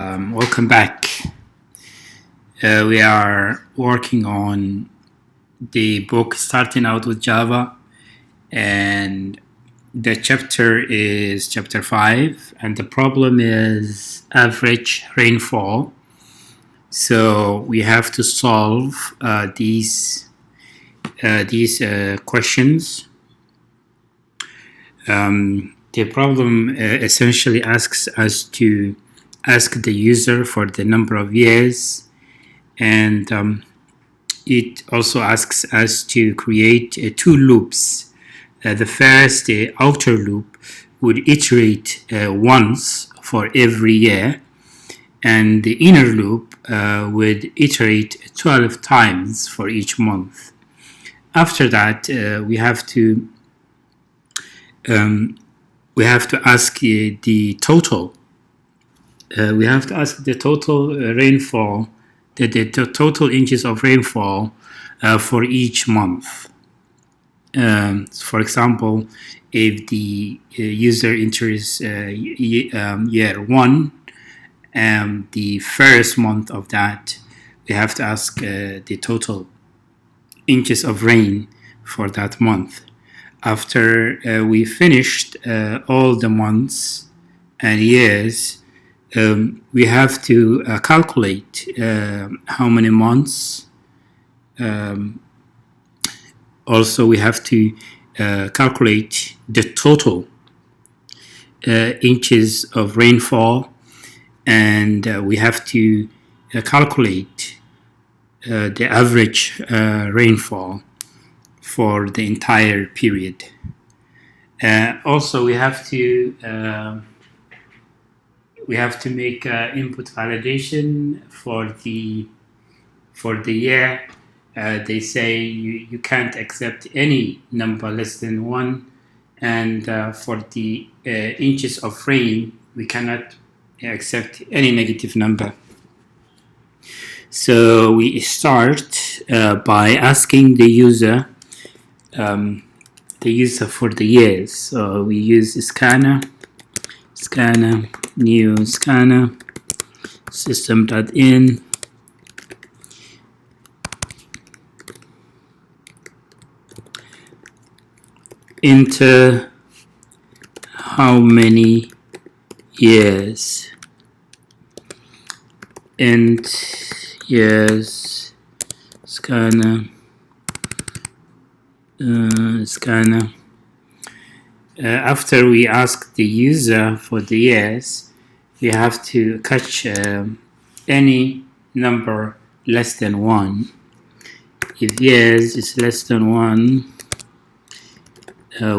Welcome back. We are working on the book starting out with Java, and the chapter is chapter 5, and the problem is average rainfall. So we have to solve these questions. The problem essentially asks us to ask the user for the number of years, and it also asks us to create two loops. The first, the outer loop, would iterate once for every year, and the inner loop would iterate 12 times for each month. After that, we have to ask the total. We have to ask the total rainfall, the total inches of rainfall for each month. For example, if the user enters year 1, the first month of that, we have to ask the total inches of rain for that month. After we finished all the months and years, we have to calculate how many months. Also, we have to calculate the total inches of rainfall, and we have to calculate the average rainfall for the entire period. Also, we have to make input validation for the year. They say you can't accept any number less than 1, and for the inches of rain, we cannot accept any negative number. So we start by asking the user for the years. So we use scanner, new scanner, system.in, enter how many years, int years, scanner. After we ask the user for the years, we have to catch any number less than 1. If years is less than 1,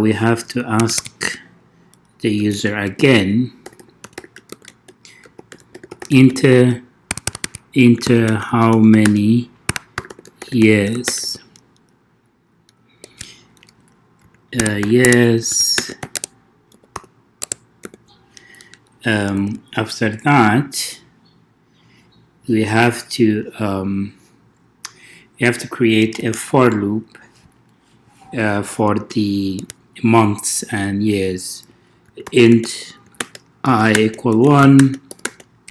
we have to ask the user again, enter how many years. Yes. After that, we have to create a for loop for the months and years. Int I equal 1,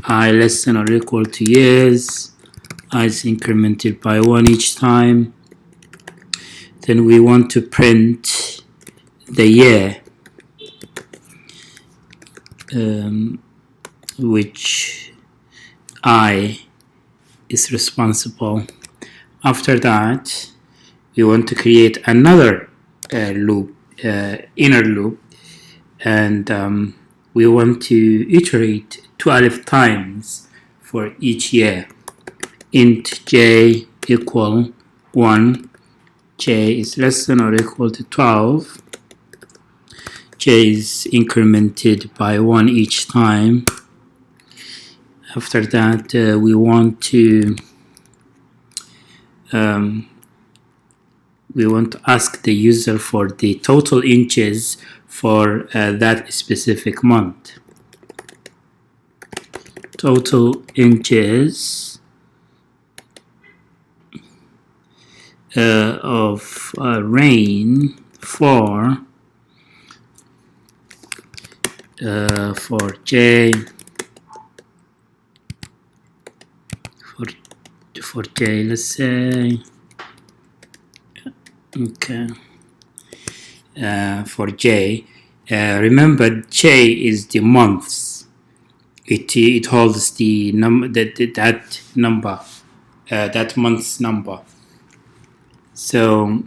I less than or equal to years, I is incremented by 1 each time. Then we want to print the year, which I is responsible. After that, we want to create another loop, inner loop, and we want to iterate 12 times for each year. Int j equal 1, j is less than or equal to 12, j is incremented by 1 each time. After that, we want to ask the user for the total inches for that specific month. Total inches of rain for j for J, let's say, okay, for J, remember J is the months. It holds the number that number, that month's number. So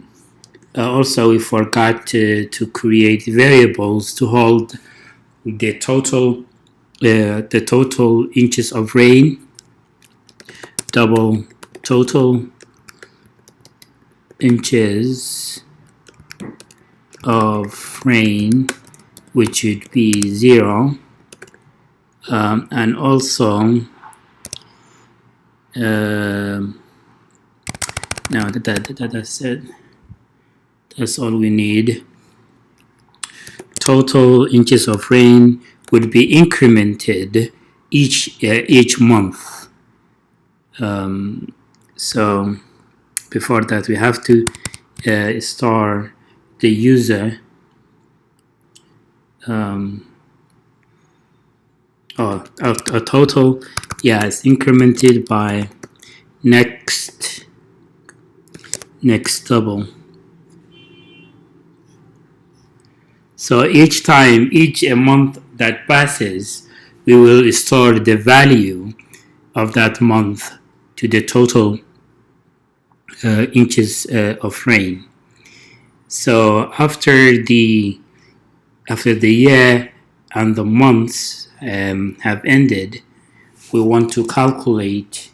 also we forgot to create variables to hold the total inches of rain, double total inches of rain, which would be 0, and also now that's it. That's all we need. Total inches of rain would be incremented each month. So before that, we have to store the user a total, yeah, it's incremented by next double. So each month that passes, we will store the value of that month to the total inches of rain. So after the year and the months have ended, we want to calculate.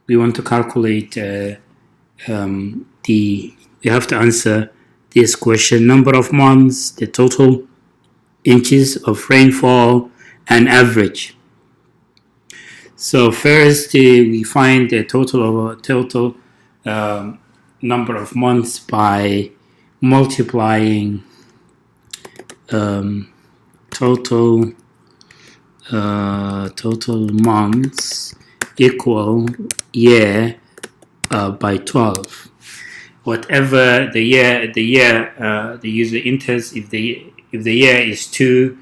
We have to answer this question: number of months, the total inches of rainfall, and average. So first, we find the total number of months by multiplying total months equal year by 12. Whatever the user enters, if the year is 2,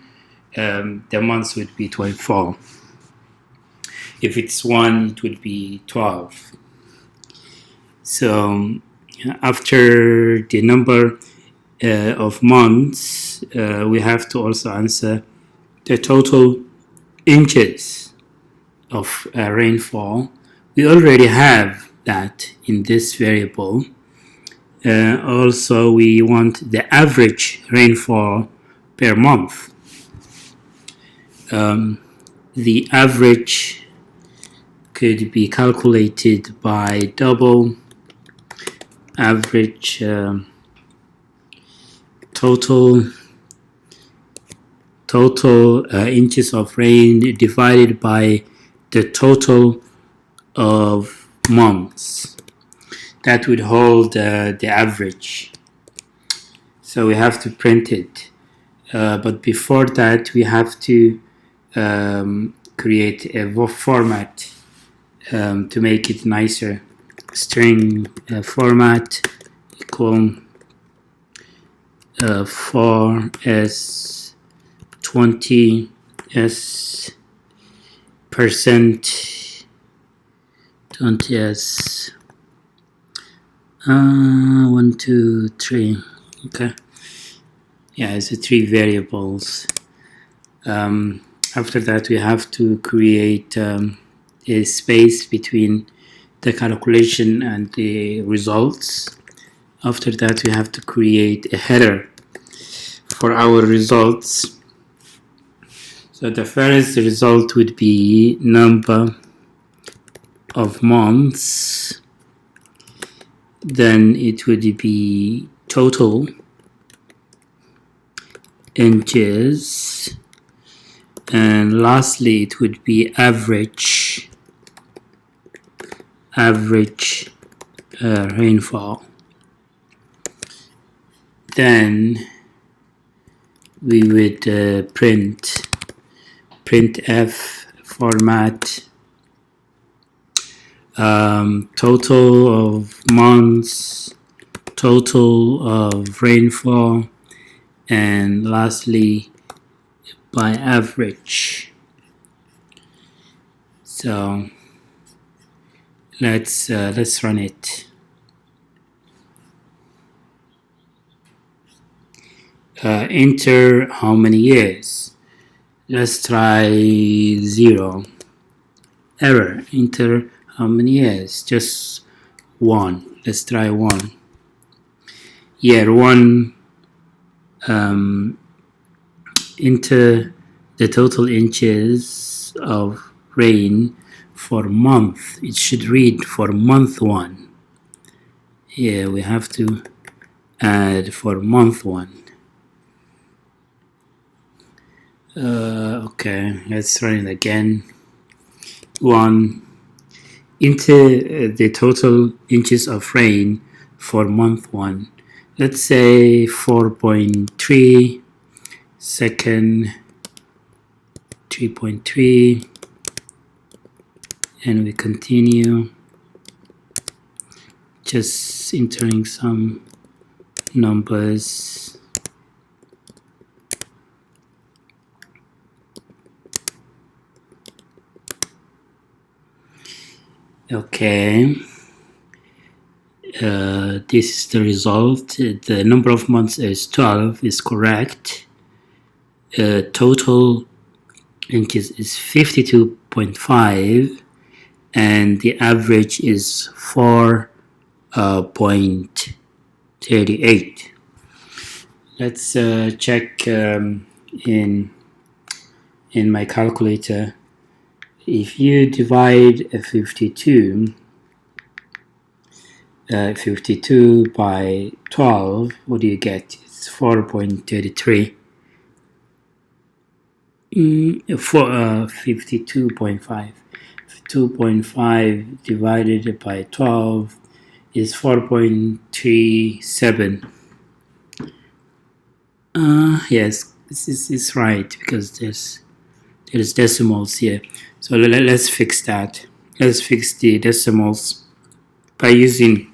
the months would be 24. If it's 1, it would be 12. So after the number of months, we have to also answer the total inches of rainfall. We already have that in this variable. Also, we want the average rainfall per month. The average could be calculated by double average total inches of rain divided by the total of months. That would hold the average. So we have to print it. But before that, we have to create a format to make it nicer. String format equal for S20 S percent 20 S 1 2 3. Okay, yeah, it's 3 variables. After that, we have to create a space between the calculation and the results. After that, we have to create a header for our results. So the first result would be number of months. Then it would be total inches. And lastly, it would be average rainfall. Then we would printf format total of months, total of rainfall, and lastly by average. So Let's run it. Enter how many years. Let's try 0. Error. Enter how many years. Just 1. Let's try 1. Year 1. Enter the total inches of rain for month. It should read for month 1. Here we have to add for month 1. Okay, let's run it again. 1. Enter the total inches of rain for month 1. Let's say 4.3. Second 3.3, and we continue, just entering some numbers. Okay, this is the result. The number of months is 12, is correct. Total inches is 52.5, and the average is 4.38. Let's check in my calculator. If you divide 52 by 12, what do you get? It's 4.33. 52.5. 2.5 divided by 12 is 4.37. Yes, this is right, because there's decimals here. So let's fix that. Let's fix the decimals by using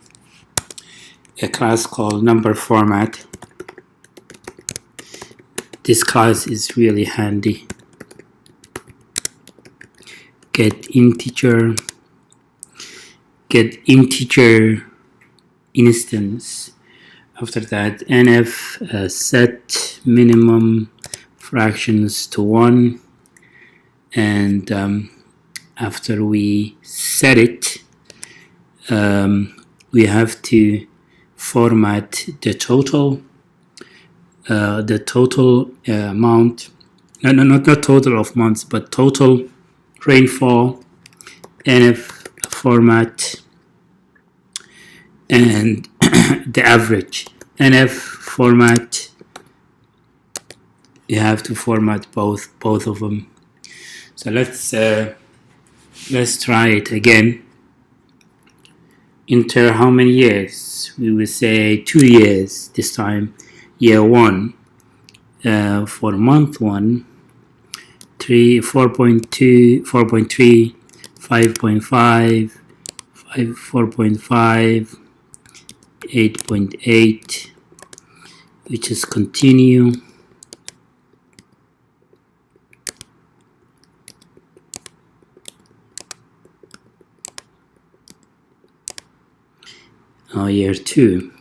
a class called number format. This class is really handy. Get integer instance. After that, nf set minimum fractions to 1, and after we set it, we have to format the total amount, not total of months, but total rainfall, nf format, and the average. nf format, you have to format both of them. So let's try it again. Enter how many years. We will say 2 years this time. Year 1, for month 1, 4.2, 4.3, 5.5, 4.5, 8.8, which is continue. Year 2.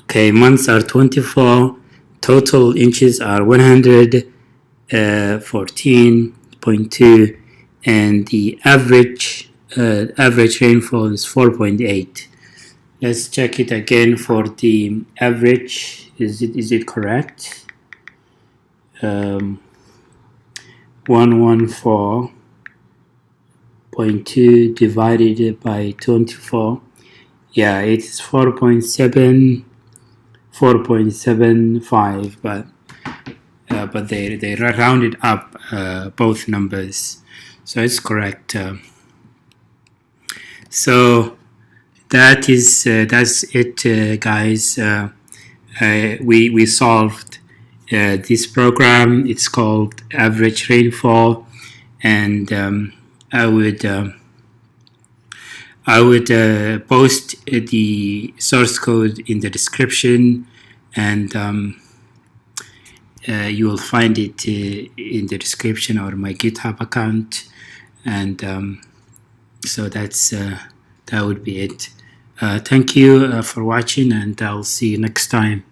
Okay, months are 24, total inches are 114.2, and the average rainfall is 4.8. Let's check it again for the average. Is it correct? 114.2 divided by 24. Yeah, it's 4.75, but they rounded up both numbers, so it's correct. So that's it, guys. We solved this program. It's called Average Rainfall, and I would post the source code in the description, and you will find it in the description or my GitHub account. And so that would be it. Thank you for watching, and I'll see you next time.